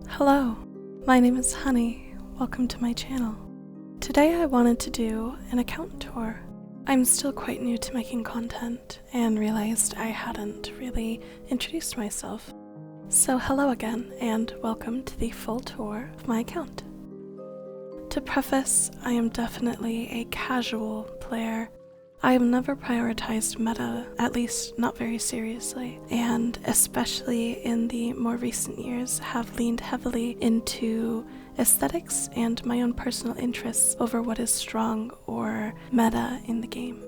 Hello, my name is Honey. Welcome to my channel. Today I wanted to do an account tour. I'm still quite new to making content and realized I hadn't really introduced myself. So hello again and welcome to the full tour of my account. To preface, I am definitely a casual player. I have never prioritized meta, at least not very seriously, and especially in the more recent years have leaned heavily into aesthetics and my own personal interests over what is strong or meta in the game.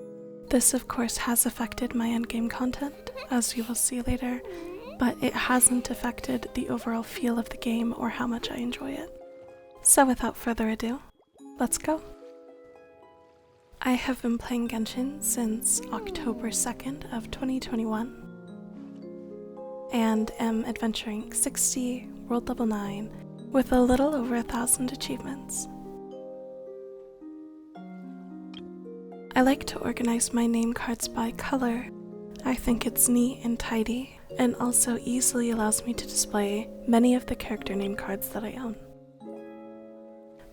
This of course has affected my endgame content, as you will see later, but it hasn't affected the overall feel of the game or how much I enjoy it. So without further ado, let's go! I have been playing Genshin since October 2nd of 2021 and am adventuring 60, world level 9, with a little over 1,000 achievements. I like to organize my name cards by color. I think it's neat and tidy, and also easily allows me to display many of the character name cards that I own.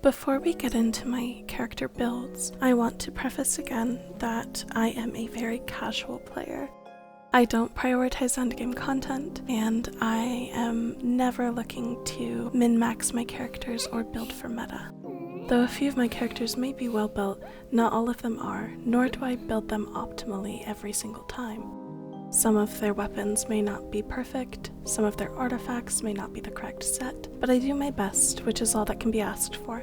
Before we get into my character builds, I want to preface again that I am a very casual player. I don't prioritize endgame content, and I am never looking to min-max my characters or build for meta. Though a few of my characters may be well built, not all of them are, nor do I build them optimally every single time. Some of their weapons may not be perfect, some of their artifacts may not be the correct set, but I do my best, which is all that can be asked for.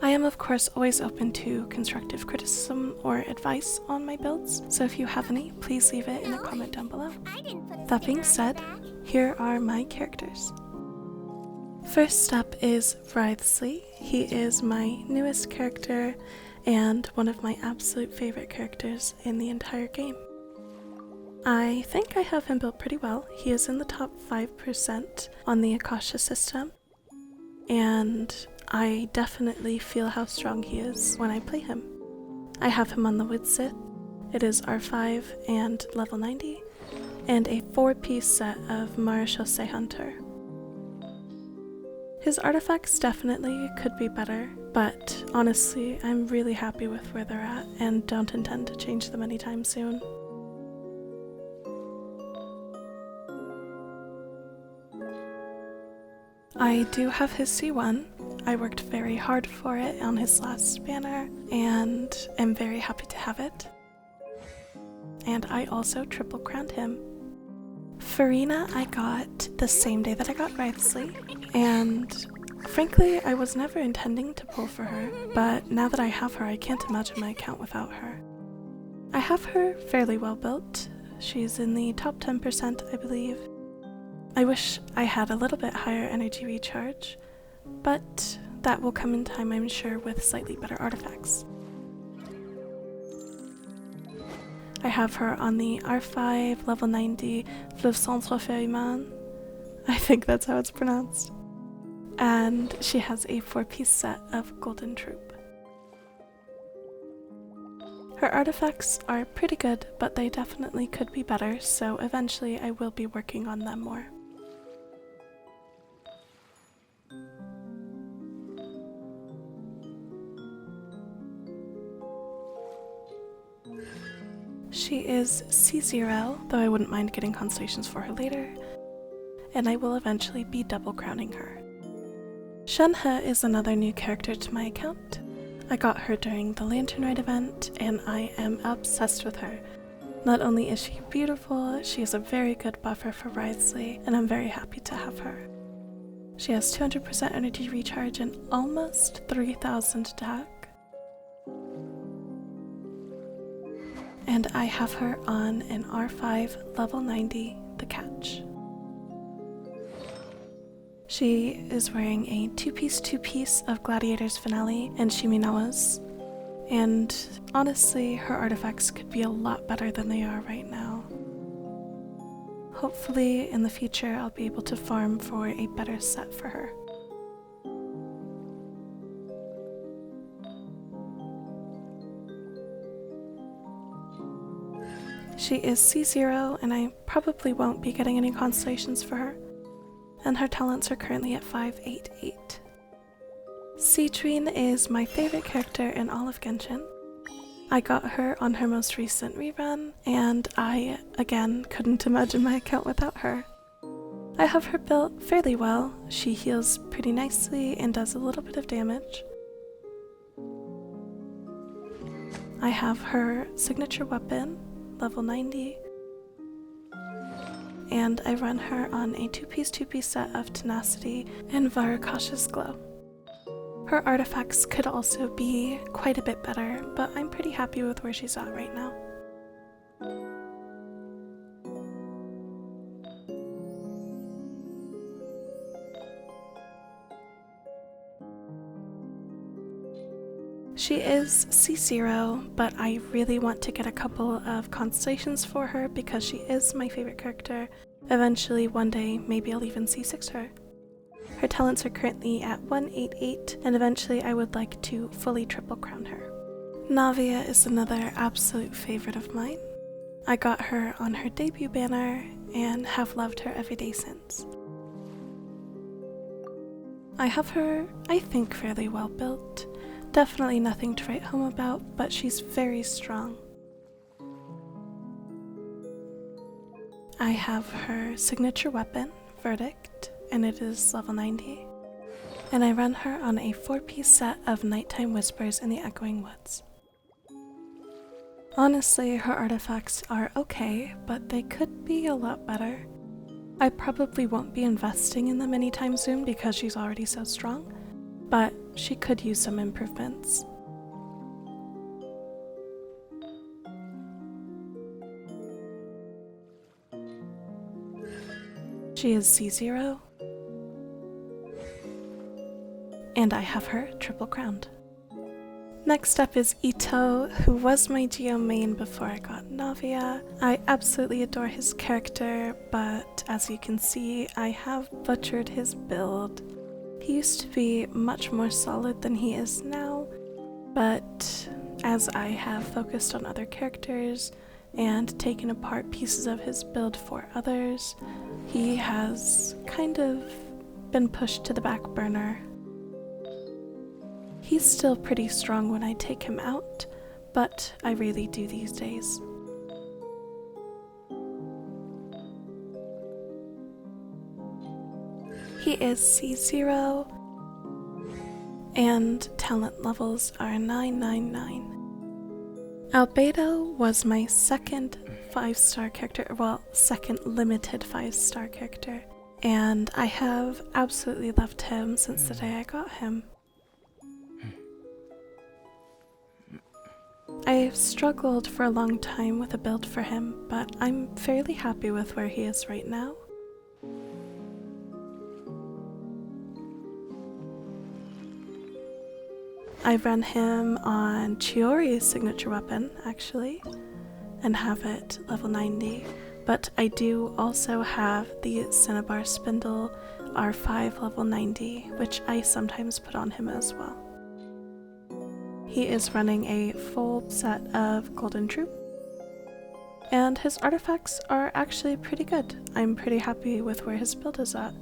I am of course always open to constructive criticism or advice on my builds, so if you have any, please leave it in a comment down below. That being said, here are my characters. First up is Wriothesley. He is my newest character and one of my absolute favorite characters in the entire game. I think I have him built pretty well. He is in the top 5% on the Akasha system, and I definitely feel how strong he is when I play him. I have him on the Wood Sith. It is R5 and level 90, and a 4-piece set of Marechaussee Hunter. His artifacts definitely could be better, but honestly, I'm really happy with where they're at and don't intend to change them anytime soon. I do have his C1. I worked very hard for it on his last banner, and am very happy to have it. And I also triple crowned him. Farina I got the same day that I got Wriothesley, and frankly I was never intending to pull for her, but now that I have her I can't imagine my account without her. I have her fairly well built. She's in the top 10% I believe. I wish I had a little bit higher energy recharge, but that will come in time I'm sure with slightly better artifacts. I have her on the R5 level 90 Fleuve Centre-Ferryman. I think that's how it's pronounced. And she has a 4-piece set of Golden Troop. Her artifacts are pretty good, but they definitely could be better, so eventually I will be working on them more. She is C0, though I wouldn't mind getting constellations for her later, and I will eventually be double crowning her. Shenhe is another new character to my account. I got her during the Lantern Rite event, and I am obsessed with her. Not only is she beautiful, she is a very good buffer for Wriothesley, and I'm very happy to have her. She has 200% energy recharge and almost 3,000 attack. And I have her on an R5 level 90, the Catch. She is wearing a 2-piece of Gladiator's Finale and Shiminawa's, and honestly her artifacts could be a lot better than they are right now. Hopefully in the future I'll be able to farm for a better set for her. She is C0 and I probably won't be getting any constellations for her. and her talents are currently at 588. Citrin is my favorite character in all of Genshin. I got her on her most recent rerun, and I, again, couldn't imagine my account without her. I have her built fairly well. She heals pretty nicely and does a little bit of damage. I have her signature weapon, level 90, and I run her on a 2-piece set of Tenacity and Varukash's Glow. Her artifacts could also be quite a bit better, but I'm pretty happy with where she's at right now. She is C0, but I really want to get a couple of constellations for her because she is my favorite character. Eventually, one day, maybe I'll even C6 her. Her talents are currently at 188, and eventually I would like to fully triple crown her. Navia is another absolute favorite of mine. I got her on her debut banner and have loved her every day since. I have her, I think, fairly well built. Definitely nothing to write home about, but she's very strong. I have her signature weapon, Verdict, and it is level 90. And I run her on a 4-piece set of Nighttime Whispers in the Echoing Woods. Honestly, her artifacts are okay, but they could be a lot better. I probably won't be investing in them anytime soon because she's already so strong, but she could use some improvements. She is C0, and I have her triple crowned. Next up is Ito, who was my Geo main before I got Navia. I absolutely adore his character, but as you can see, I have butchered his build. He used to be much more solid than he is now, but as I have focused on other characters and taken apart pieces of his build for others, he has kind of been pushed to the back burner. He's still pretty strong when I take him out, but I really do these days. He is C0, and talent levels are 999. Albedo was my second 5-star character, well, second limited 5-star character, and I have absolutely loved him since the day I got him. I've struggled for a long time with a build for him, but I'm fairly happy with where he is right now. I run him on Chiori's signature weapon, actually, and have it level 90, but I do also have the Cinnabar Spindle R5 level 90, which I sometimes put on him as well. He is running a full set of Golden Troop, and his artifacts are actually pretty good. I'm pretty happy with where his build is at.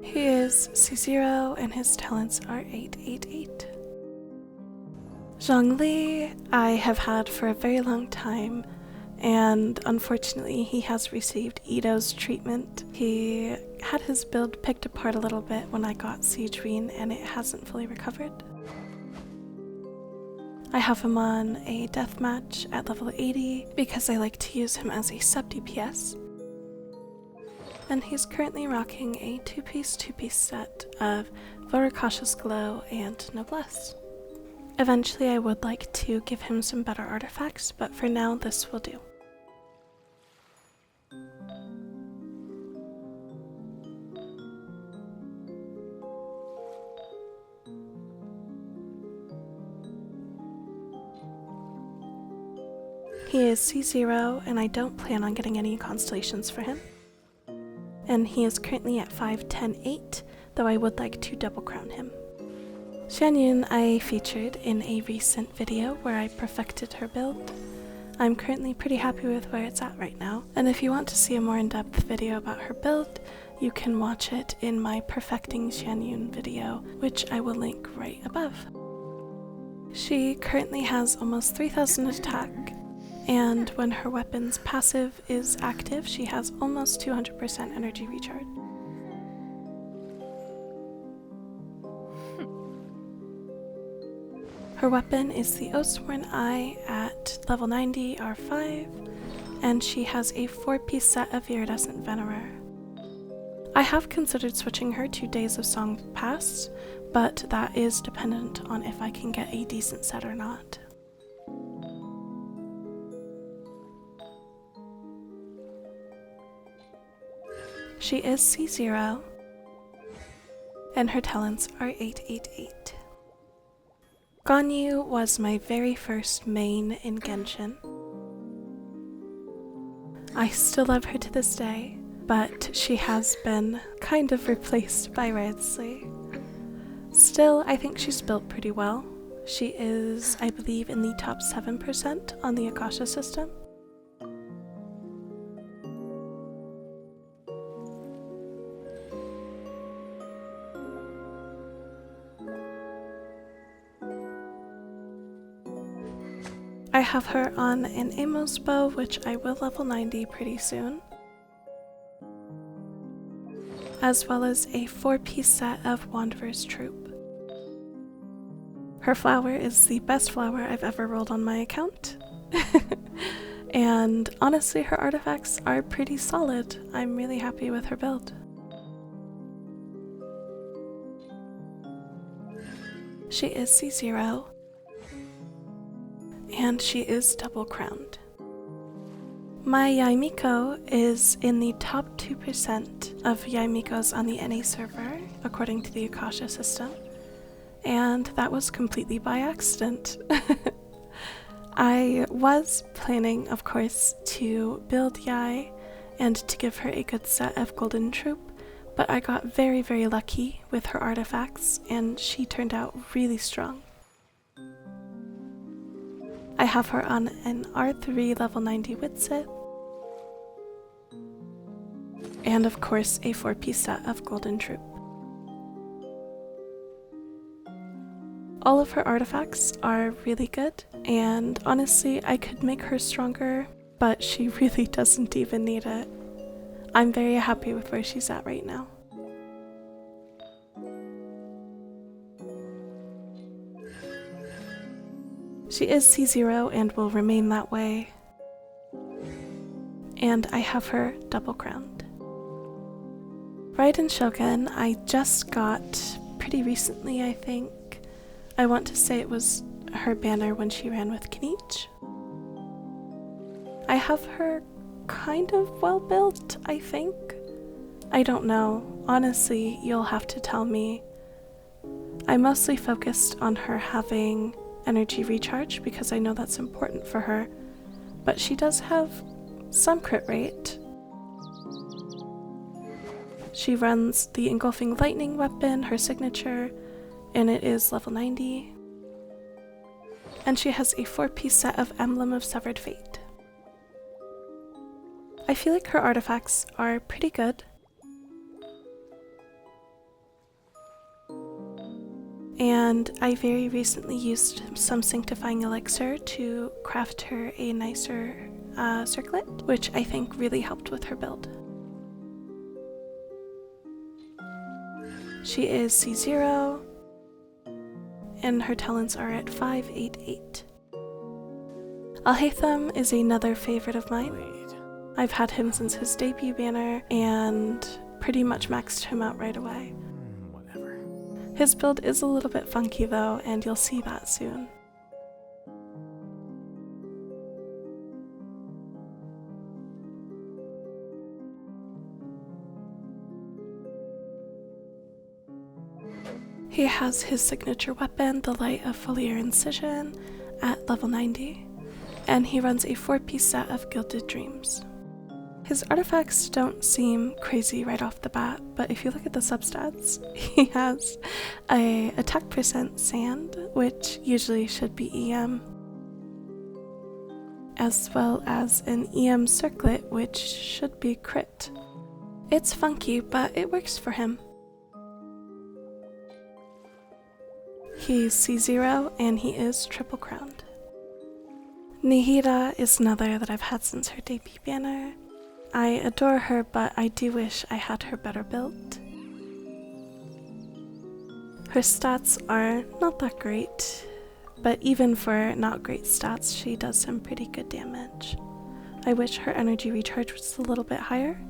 He is C0 and his talents are 888. Zhongli I have had for a very long time, and unfortunately he has received Ito's treatment. He had his build picked apart a little bit when I got Citrin and it hasn't fully recovered. I have him on a deathmatch at level 80 because I like to use him as a sub DPS. And he's currently rocking a 2-piece set of Varukash's Glow and Noblesse. Eventually I would like to give him some better artifacts, but for now this will do. He is C0 and I don't plan on getting any constellations for him. And he is currently at 510.8, though I would like to double crown him. Xianyun I featured in a recent video where I perfected her build. I'm currently pretty happy with where it's at right now, and if you want to see a more in-depth video about her build, you can watch it in my Perfecting Xianyun video, which I will link right above. She currently has almost 3000 attack, and when her weapon's passive is active, she has almost 200% energy recharge. Her weapon is the Oathsworn Eye at level 90 R5, and she has a 4-piece set of Iridescent Venerer. I have considered switching her to Days of Song Past, but that is dependent on if I can get a decent set or not. She is C0, and her talents are 888. Ganyu was my very first main in Genshin. I still love her to this day, but she has been kind of replaced by Redsley. Still, I think she's built pretty well. She is, I believe, in the top 7% on the Akasha system. I have her on an Amos bow, which I will level 90 pretty soon, as well as a 4-piece set of Wanderer's Troop. Her flower is the best flower I've ever rolled on my account, and honestly her artifacts are pretty solid. I'm really happy with her build. She is C0, and she is double crowned. My Yaimiko is in the top 2% of Yaimikos on the NA server, according to the Akasha system, and that was completely by accident. I was planning, of course, to build Yai and to give her a good set of Golden Troop, but I got very, very lucky with her artifacts, and she turned out really strong. I have her on an R3 level 90 Witsit, and of course a 4-piece set of Golden Troop. All of her artifacts are really good, and honestly I could make her stronger, but she really doesn't even need it. I'm very happy with where she's at right now. She is C0 and will remain that way, and I have her double crowned. Raiden Shogun I just got pretty recently, I think. I want to say it was her banner when she ran with Kniech. I have her kind of well built, I think. I don't know. Honestly, you'll have to tell me. I mostly focused on her having energy recharge because I know that's important for her, but she does have some crit rate. She runs the Engulfing Lightning weapon, her signature, and it is level 90. And she has a 4-piece set of Emblem of Severed Fate. I feel like her artifacts are pretty good. And I very recently used some Sanctifying Elixir to craft her a nicer circlet, which I think really helped with her build. She is C0, and her talents are at 588. Alhaitham is another favorite of mine. I've had him since his debut banner, and pretty much maxed him out right away. His build is a little bit funky though, and you'll see that soon. He has his signature weapon, the Light of Foliar Incision, at level 90, and he runs a 4-piece set of Gilded Dreams. His artifacts don't seem crazy right off the bat, but if you look at the substats, he has a attack percent sand, which usually should be EM, as well as an EM circlet, which should be crit. It's funky, but it works for him. He's C0 and he is triple crowned. Nihira is another that I've had since her debut banner. I adore her, but I do wish I had her better built. Her stats are not that great, but even for not great stats, she does some pretty good damage. I wish her energy recharge was a little bit higher,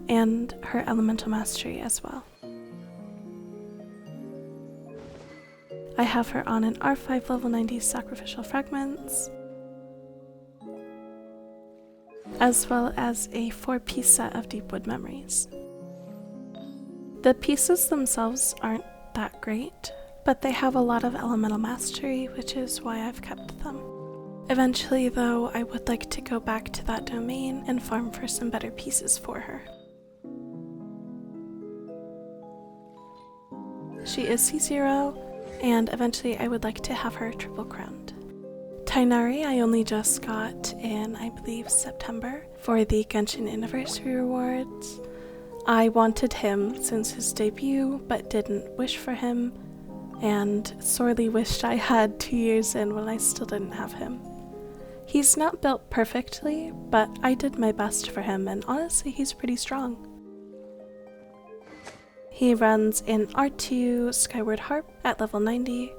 and her elemental mastery as well. I have her on an R5 level 90 sacrificial fragments, as well as a 4-piece set of Deepwood memories. The pieces themselves aren't that great, but they have a lot of elemental mastery, which is why I've kept them. Eventually, though, I would like to go back to that domain and farm for some better pieces for her. She is C0, and eventually I would like to have her triple crowned. Tainari I only just got in, I believe, September for the Genshin Anniversary rewards. I wanted him since his debut, but didn't wish for him, and sorely wished I had 2 years in when I still didn't have him. He's not built perfectly, but I did my best for him, and honestly he's pretty strong. He runs in R2 Skyward Harp at level 90,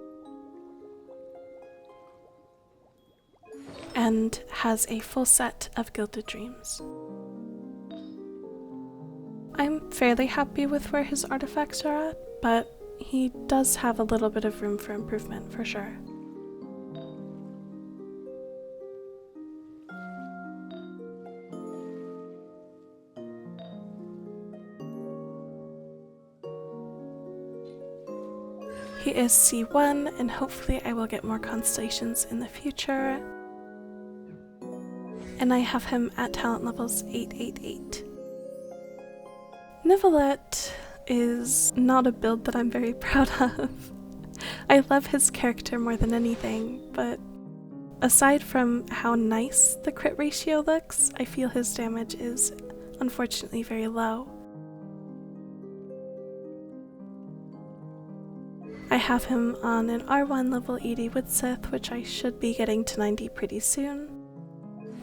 and has a full set of Gilded Dreams. I'm fairly happy with where his artifacts are at, but he does have a little bit of room for improvement for sure. He is C1, and hopefully I will get more constellations in the future. And I have him at talent levels 888. Nivelette is not a build that I'm very proud of. I love his character more than anything, but aside from how nice the crit ratio looks, I feel his damage is unfortunately very low. I have him on an R1 level 80 with Sith, which I should be getting to 90 pretty soon,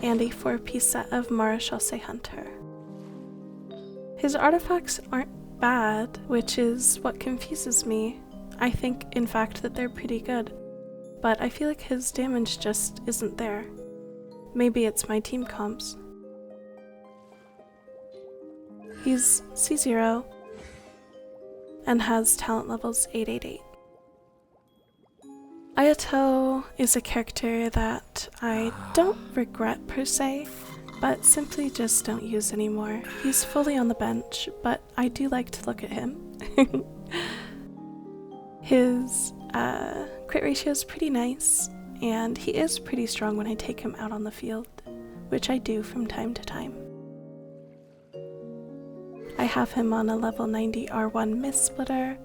and a 4-piece set of Marechaussee Hunter. His artifacts aren't bad, which is what confuses me. I think, in fact, that they're pretty good, but I feel like his damage just isn't there. Maybe it's my team comps. He's C0 and has talent levels 888. Ayato is a character that I don't regret per se, but simply just don't use anymore. He's fully on the bench, but I do like to look at him. His crit ratio is pretty nice, and he is pretty strong when I take him out on the field, which I do from time to time. I have him on a level 90 R1 Mist Splitter,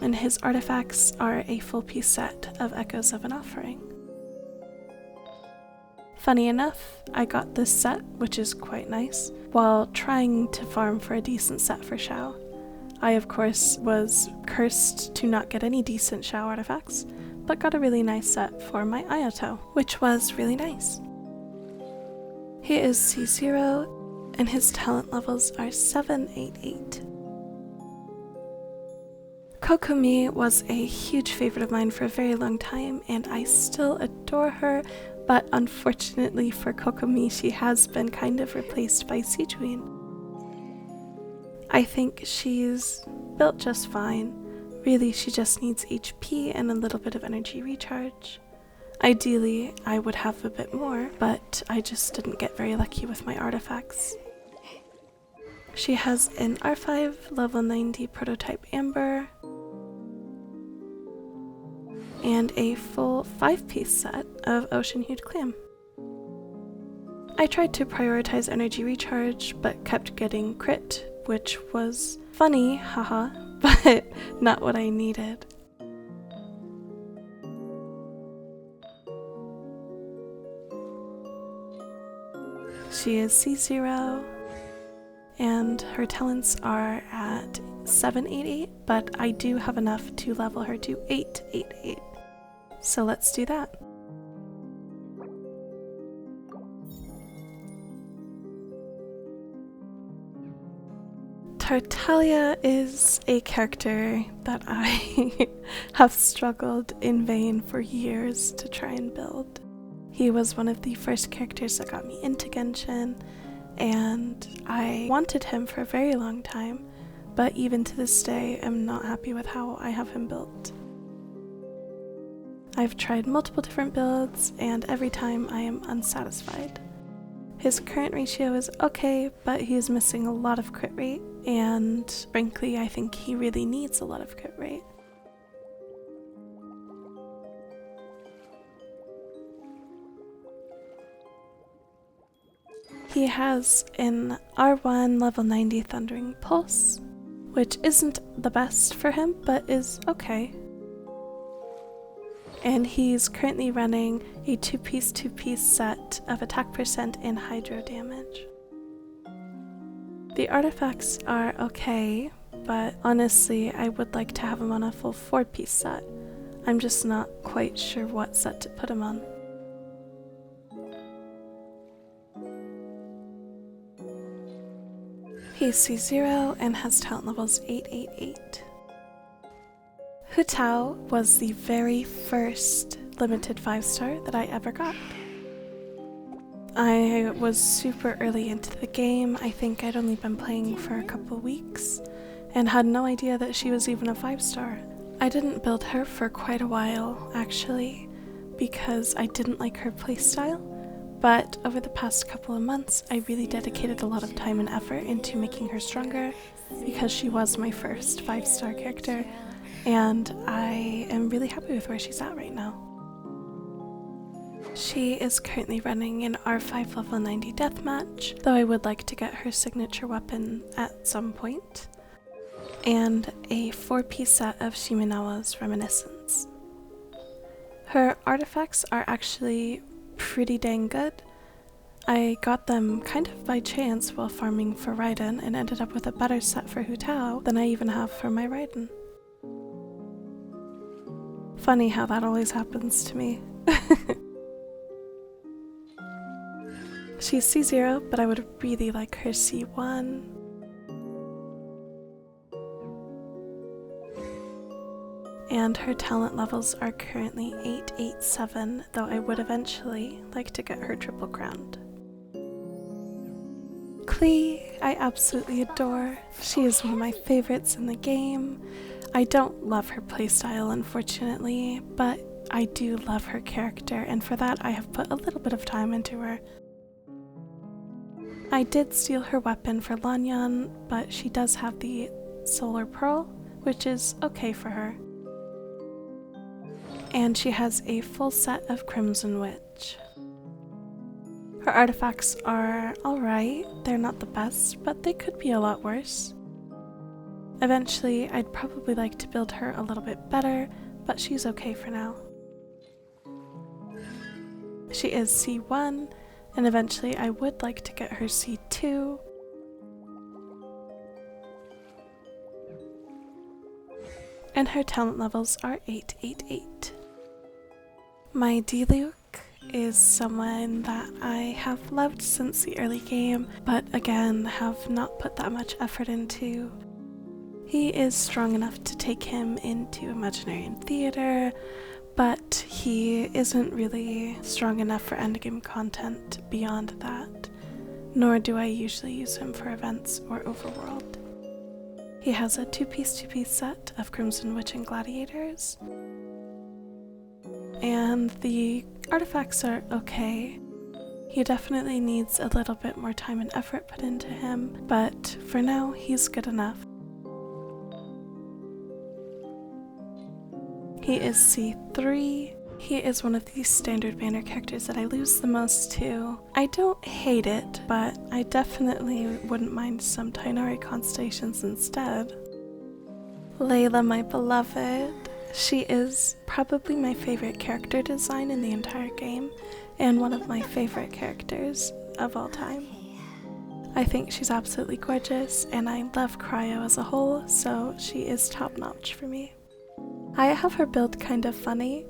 and his artifacts are a full-piece set of Echoes of an Offering. Funny enough, I got this set, which is quite nice, while trying to farm for a decent set for Xiao. I, of course, was cursed to not get any decent Xiao artifacts, but got a really nice set for my Ayato, which was really nice. He is C0, and his talent levels are 788. Kokomi was a huge favorite of mine for a very long time, and I still adore her, but unfortunately for Kokomi, she has been kind of replaced by Sijuin. I think she's built just fine. Really, she just needs HP and a little bit of energy recharge. Ideally, I would have a bit more, but I just didn't get very lucky with my artifacts. She has an R5 level 90 prototype Amber, and a full 5-piece set of Ocean Hued Clam. I tried to prioritize energy recharge, but kept getting crit, which was funny, haha, but not what I needed. She is C0, and her talents are at 788, but I do have enough to level her to 888. So let's do that. Tartaglia is a character that I have struggled in vain for years to try and build. He was one of the first characters that got me into Genshin, and I wanted him for a very long time, but even to this day I'm not happy with how I have him built. I've tried multiple different builds, and every time I am unsatisfied. His current ratio is okay, but he is missing a lot of crit rate, and frankly I think he really needs a lot of crit rate. He has an R1 level 90 Thundering Pulse, which isn't the best for him, but is okay. And he's currently running a two-piece set of attack percent and hydro damage. The artifacts are okay, but honestly I would like to have him on a full 4-piece set. I'm just not quite sure what set to put him on. He's C0 and has talent levels 888. Hu Tao was the very first limited 5-star that I ever got. I was super early into the game. I think I'd only been playing for a couple weeks and had no idea that she was even a 5-star. I didn't build her for quite a while actually because I didn't like her playstyle, but over the past couple of months I really dedicated a lot of time and effort into making her stronger because she was my first 5-star character, and I am really happy with where she's at right now. She is currently running an R5 level 90 deathmatch, though I would like to get her signature weapon at some point, and a 4-piece set of Shiminawa's Reminiscence. Her artifacts are actually pretty dang good. I got them kind of by chance while farming for Raiden and ended up with a better set for Hu Tao than I even have for my Raiden. Funny how that always happens to me. She's C0, but I would really like her C1. And her talent levels are currently 887, though I would eventually like to get her triple crowned. Klee, I absolutely adore. She is one of my favorites in the game. I don't love her playstyle, unfortunately, but I do love her character, and for that I have put a little bit of time into her. I did steal her weapon for Lanyan, but she does have the Solar Pearl, which is okay for her. And she has a full set of Crimson Witch. Her artifacts are alright, they're not the best, but they could be a lot worse. Eventually, I'd probably like to build her a little bit better, but she's okay for now. She is C1, and eventually I would like to get her C2. And her talent levels are 888. My Diluc is someone that I have loved since the early game, but again have not put that much effort into. He is strong enough to take him into Imaginarian Theater, but he isn't really strong enough for endgame content beyond that, nor do I usually use him for events or overworld. He has a two-piece set of Crimson Witch and Gladiators, and the artifacts are okay. He definitely needs a little bit more time and effort put into him, but for now he's good enough. He is C3. He is one of the standard banner characters that I lose the most to. I don't hate it, but I definitely wouldn't mind some Tainari constellations instead. Layla, my beloved. She is probably my favorite character design in the entire game, and one of my favorite characters of all time. I think she's absolutely gorgeous, and I love Cryo as a whole, so she is top notch for me. I have her build kind of funny.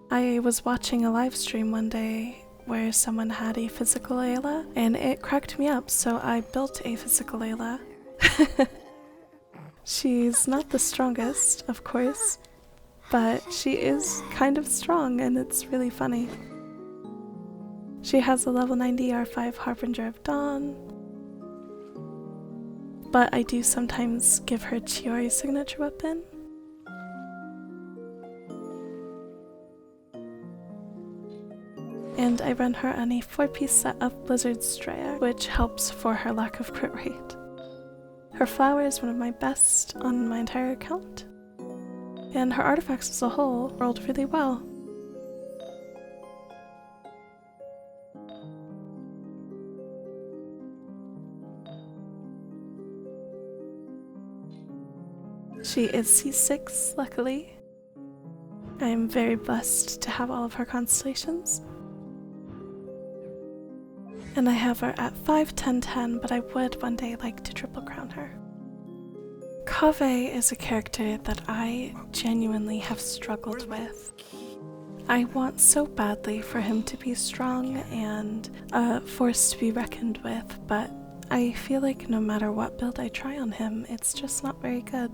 I was watching a live stream one day where someone had a physical Layla, and it cracked me up, so I built a physical Layla. She's not the strongest, of course, but she is kind of strong, and it's really funny. She has a level 90 R5 Harbinger of Dawn, but I do sometimes give her Chiori's signature weapon. And I run her on a 4-piece set of Blizzard Straya, which helps for her lack of crit rate. Her flower is one of my best on my entire account, and her artifacts as a whole rolled really well. She is C6, luckily. I am very blessed to have all of her constellations. And I have her at 5, 10, 10, but I would one day like to triple crown her. Kaveh is a character that I genuinely have struggled with. I want so badly for him to be strong and a force to be reckoned with, but I feel like no matter what build I try on him, it's just not very good.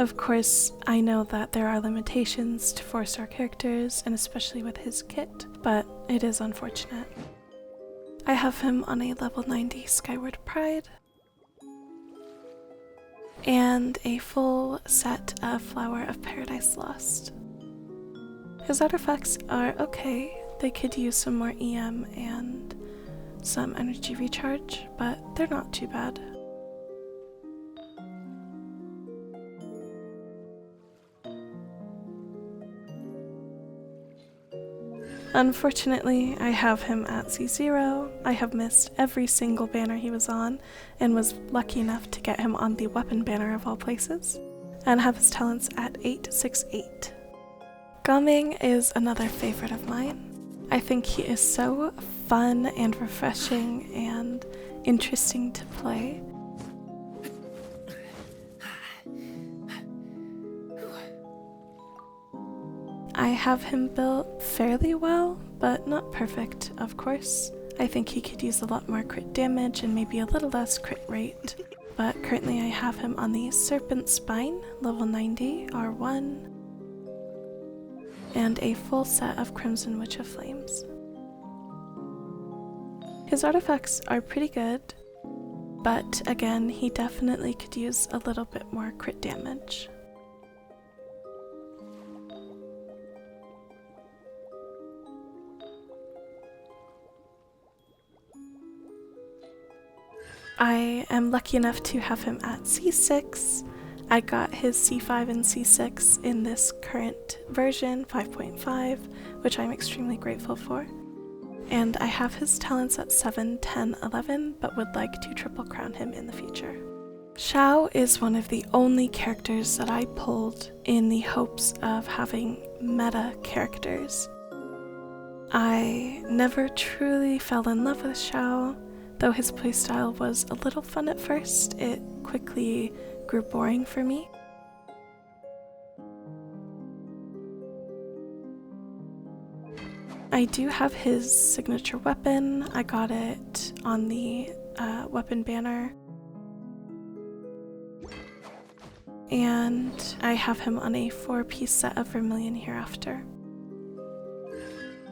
Of course, I know that there are limitations to 4-star characters, and especially with his kit, but it is unfortunate. I have him on a level 90 Skyward Pride, and a full set of Flower of Paradise Lost. His artifacts are okay. They could use some more EM and some energy recharge, but they're not too bad. Unfortunately, I have him at C0. I have missed every single banner he was on, and was lucky enough to get him on the weapon banner of all places, and have his talents at 868. Gaming is another favorite of mine. I think he is so fun and refreshing and interesting to play. I have him built fairly well, but not perfect, of course. I think he could use a lot more crit damage and maybe a little less crit rate. But currently I have him on the Serpent Spine, level 90, R1, and a full set of Crimson Witch of Flames. His artifacts are pretty good, but again, he definitely could use a little bit more crit damage. I am lucky enough to have him at C6. I got his C5 and C6 in this current version, 5.5, which I'm extremely grateful for. And I have his talents at 7, 10, 11, but would like to triple crown him in the future. Xiao is one of the only characters that I pulled in the hopes of having meta characters. I never truly fell in love with Xiao. Though his playstyle was a little fun at first, it quickly grew boring for me. I do have his signature weapon. I got it on the weapon banner. And I have him on a 4-piece set of Vermilion Hereafter.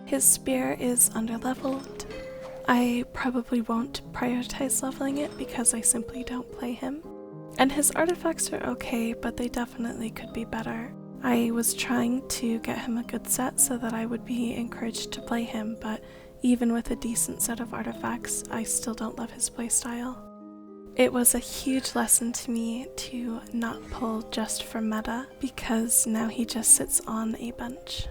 His spear is underleveled. I probably won't prioritize leveling it because I simply don't play him. And his artifacts are okay, but they definitely could be better. I was trying to get him a good set so that I would be encouraged to play him, but even with a decent set of artifacts, I still don't love his playstyle. It was a huge lesson to me to not pull just for meta, because now he just sits on a bench.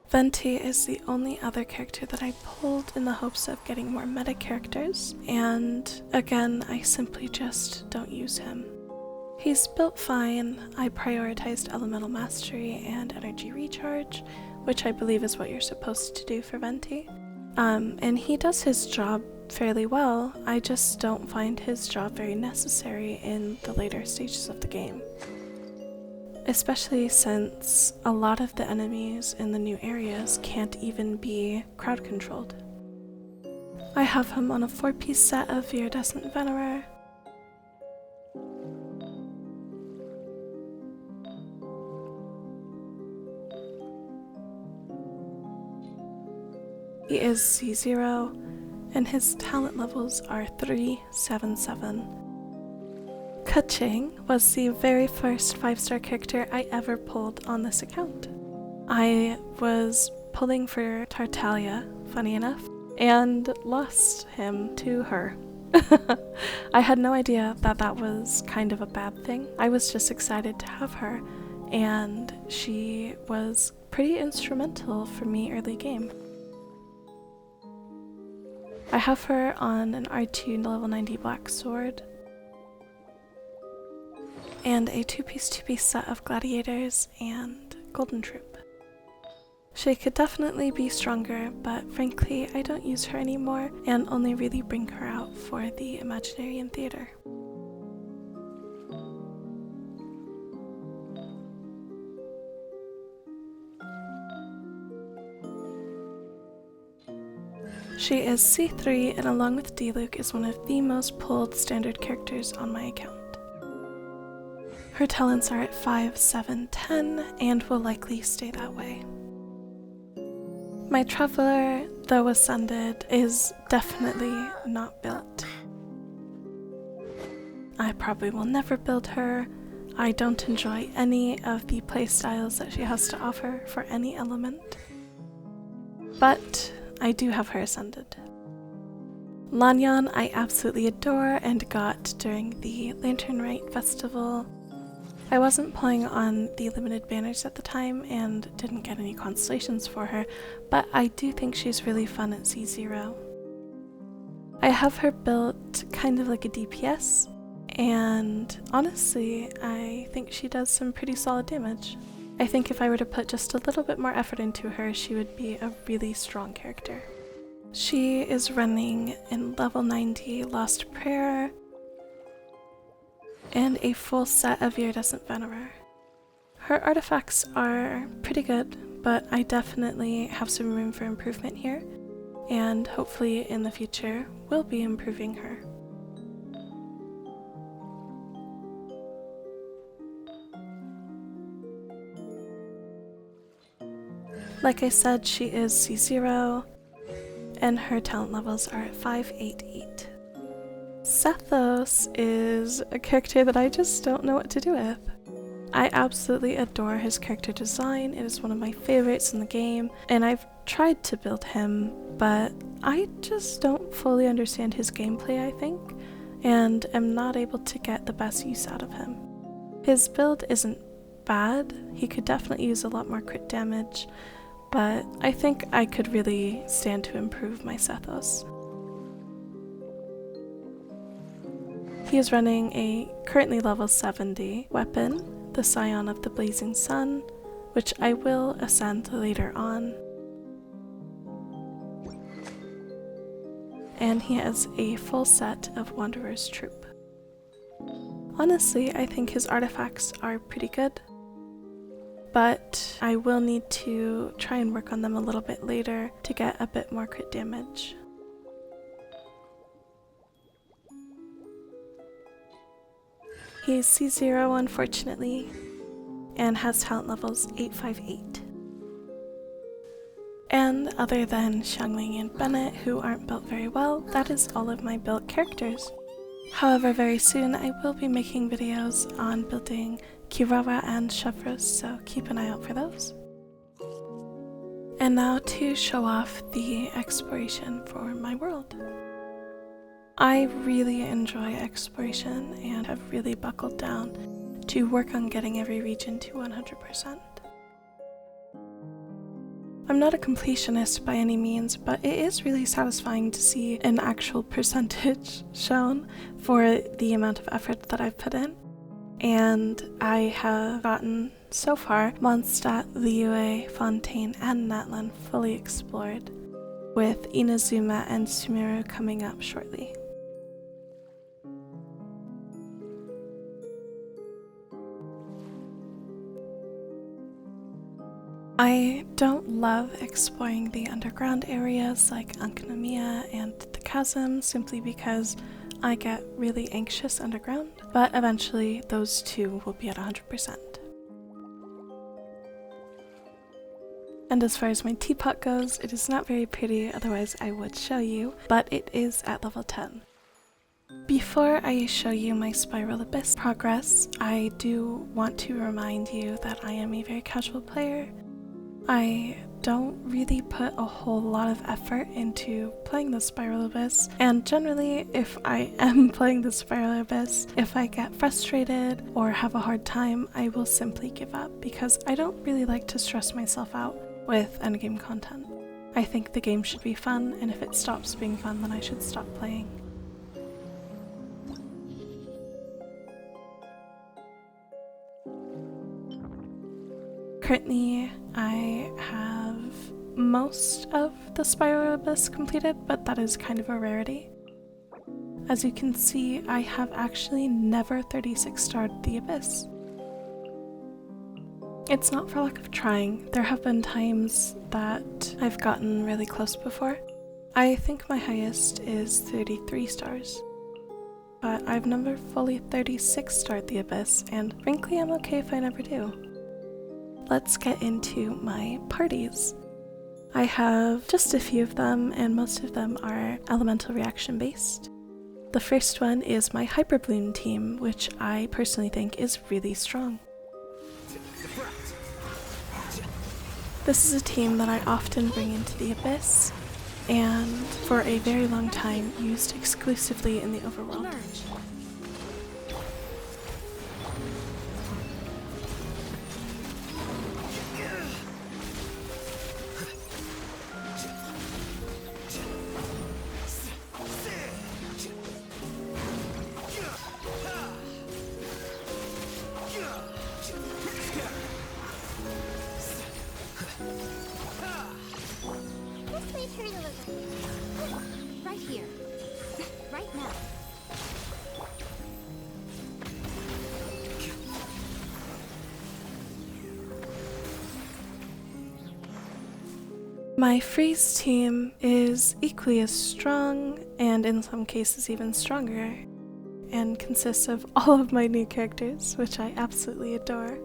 Venti is the only other character that I pulled in the hopes of getting more meta characters, and again, I simply just don't use him. He's built fine. I prioritized elemental mastery and energy recharge, which I believe is what you're supposed to do for Venti. And he does his job fairly well. I just don't find his job very necessary in the later stages of the game. Especially since a lot of the enemies in the new areas can't even be crowd controlled. I have him on a 4-piece set of Viridescent Venerer. He is C0, and his talent levels are 3, 7, 7. Kaching was the very first 5-star character I ever pulled on this account. I was pulling for Tartaglia, funny enough, and lost him to her. I had no idea that that was kind of a bad thing. I was just excited to have her, and she was pretty instrumental for me early game. I have her on an R2 level 90 black sword, and a 2-piece set of gladiators and golden troop. She could definitely be stronger, but frankly I don't use her anymore and only really bring her out for the Imaginarium Theater. She is C3, and along with D-Luke is one of the most pulled standard characters on my account. Her talents are at 5, 7, 10, and will likely stay that way. My Traveler, though ascended, is definitely not built. I probably will never build her. I don't enjoy any of the playstyles that she has to offer for any element. But I do have her ascended. Lanyon I absolutely adore and got during the Lantern Rite Festival. I wasn't playing on the limited banners at the time and didn't get any constellations for her, but I do think she's really fun at C0. I have her built kind of like a DPS, and honestly, I think she does some pretty solid damage. I think if I were to put just a little bit more effort into her, she would be a really strong character. She is running in level 90 Lost Prayer, and a full set of Viridescent Venerer. Her artifacts are pretty good, but I definitely have some room for improvement here, and hopefully in the future will be improving her. Like I said, she is C0, and her talent levels are at 5, 8, 8. Sethos is a character that I just don't know what to do with. I absolutely adore his character design. It is one of my favorites in the game, and I've tried to build him, but I just don't fully understand his gameplay, I think, and am not able to get the best use out of him. His build isn't bad. He could definitely use a lot more crit damage, but I think I could really stand to improve my Sethos. He is running a currently level 70 weapon, the Scion of the Blazing Sun, which I will ascend later on. And he has a full set of Wanderer's Troop. Honestly, I think his artifacts are pretty good, but I will need to try and work on them a little bit later to get a bit more crit damage. He's C0 unfortunately, and has talent levels 8, 5, 8. And other than Xiangling and Bennett, who aren't built very well, that is all of my built characters. However, very soon I will be making videos on building Kirawa and Chevreuse, so keep an eye out for those. And now to show off the exploration for my world. I really enjoy exploration and have really buckled down to work on getting every region to 100%. I'm not a completionist by any means, but it is really satisfying to see an actual percentage shown for the amount of effort that I've put in. And I have gotten, so far, Mondstadt, Liyue, Fontaine, and Natlan fully explored, with Inazuma and Sumeru coming up shortly. I don't love exploring the underground areas like Ankanomiya and the Chasm simply because I get really anxious underground, but eventually those two will be at 100%. And as far as my teapot goes, it is not very pretty, otherwise I would show you, but it is at level 10. Before I show you my Spiral Abyss progress, I do want to remind you that I am a very casual player. I don't really put a whole lot of effort into playing the Spiral Abyss, and generally if I am playing the Spiral Abyss, if I get frustrated or have a hard time, I will simply give up because I don't really like to stress myself out with endgame content. I think the game should be fun, and if it stops being fun, then I should stop playing. Currently, I have most of the Spiral Abyss completed, but that is kind of a rarity. As you can see, I have actually never 36 starred the Abyss. It's not for lack of trying. There have been times that I've gotten really close before. I think my highest is 33 stars. But I've never fully 36 starred the Abyss, and frankly I'm okay if I never do. Let's get into my parties. I have just a few of them, and most of them are elemental reaction based. The first one is my Hyperbloom team, which I personally think is really strong. This is a team that I often bring into the Abyss, and for a very long time used exclusively in the overworld. Right here. Right now. My Freeze team is equally as strong, and in some cases even stronger, and consists of all of my new characters, which I absolutely adore.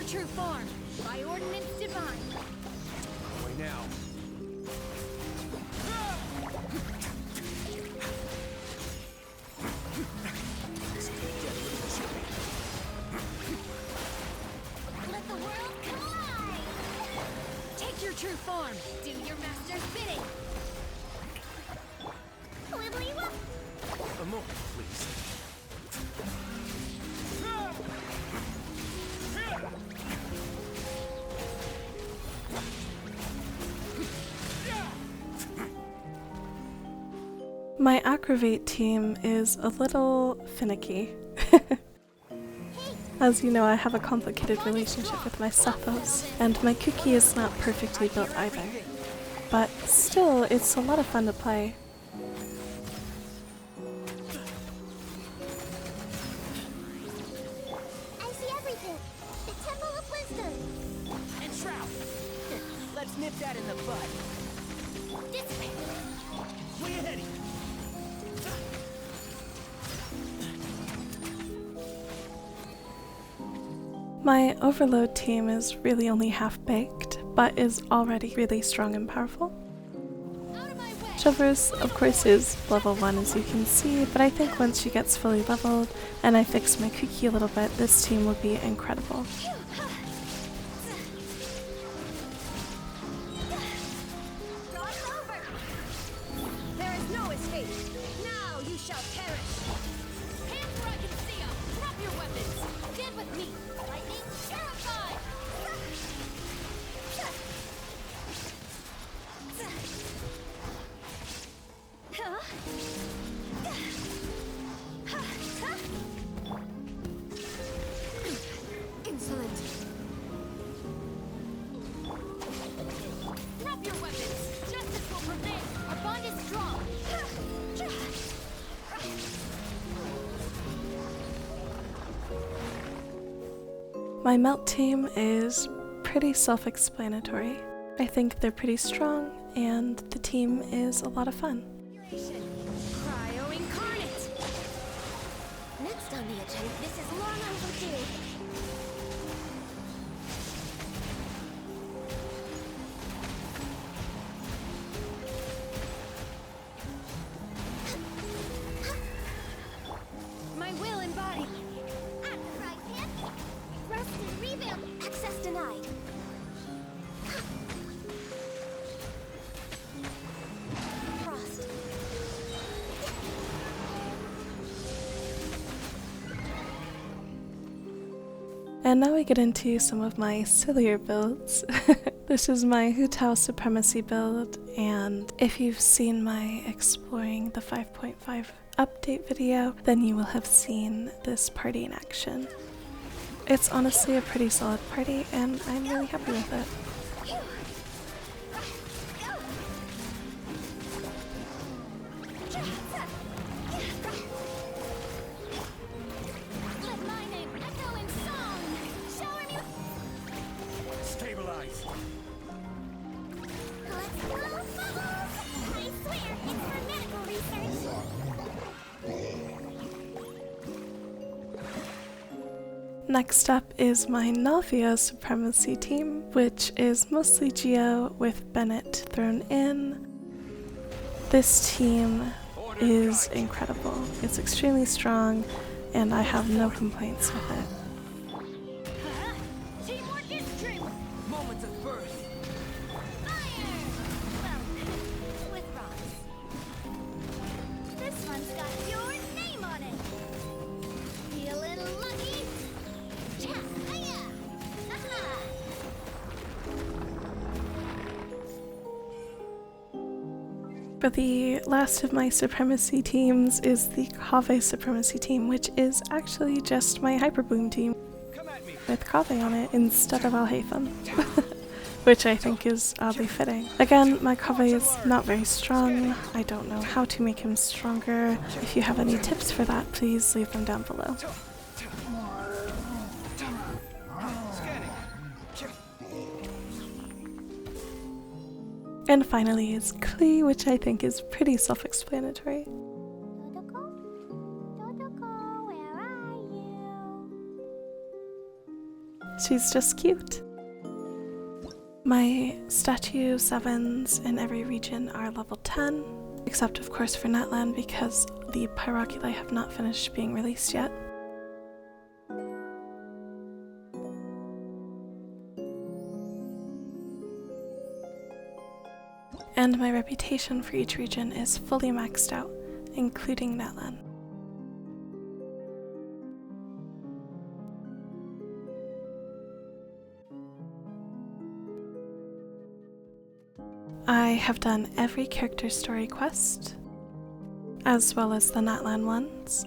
True form, by ordinance divine. Away now. Let the world collide! Take your true form, do your master's bidding. A moment, please. My Acrovate team is a little finicky. As you know, I have a complicated relationship with my Sethos, and my cookie is not perfectly built either. But still, it's a lot of fun to play. I see everything! The Temple of Wisdom! And Shroud! Let's nip that in the bud. This way! Way ahead of you! My Overload team is really only half-baked, but is already really strong and powerful. Hoyoverse, of course, is level 1 as you can see, but I think once she gets fully leveled and I fix my cookie a little bit, this team will be incredible. There is no escape! Now you shall perish! Hands where I can see 'em! My melt team is pretty self-explanatory. I think they're pretty strong, and the team is a lot of fun. Cryo incarnate. Next on the agenda, this is long overdue. My will embodied. At the right hand. Rest and rebuild. Access denied. Frost. And now we get into some of my sillier builds. This is my Hutao Supremacy build, and if you've seen my exploring the 5.5 update video, then you will have seen this party in action. It's honestly a pretty solid party, and I'm really happy with it. Let my name echo in song. Shower me. Stabilize. Let's go, bubbles! I swear, it's for medical research. Next up is my Navia Supremacy team, which is mostly Geo with Bennett thrown in. This team is incredible. It's extremely strong, and I have no complaints with it. Teamwork is true. Moments of birth. Fire! Well, with rocks. This one's got your name on it. Feeling lucky? Cha-hiya! Aha! But the last of my Supremacy teams is the Kave Supremacy team, which is actually just my Hyperboom team Come at me. with Kave on it instead of Alhaitham, which I think is oddly fitting. Again, my Kave is not very strong. I don't know how to make him stronger. If you have any tips for that, please leave them down below. Scanning. And finally is Klee, which I think is pretty self-explanatory. Dodoko? Dodoko, where are you? She's just cute. My statue 7s in every region are level 10, except of course for Natlan because the Pyroculi have not finished being released yet. And my reputation for each region is fully maxed out, including Natlan. I have done every character story quest, as well as the Natlan ones,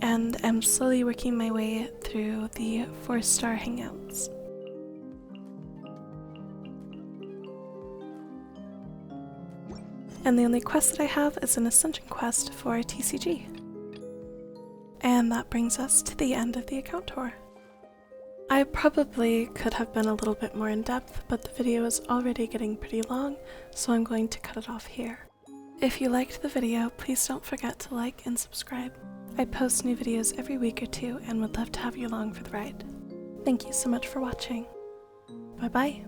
and am slowly working my way through the 4-star hangouts. And the only quest that I have is an Ascension quest for TCG. And that brings us to the end of the account tour. I probably could have been a little bit more in depth, but the video is already getting pretty long, so I'm going to cut it off here. If you liked the video, please don't forget to like and subscribe. I post new videos every week or two and would love to have you along for the ride. Thank you so much for watching. Bye bye.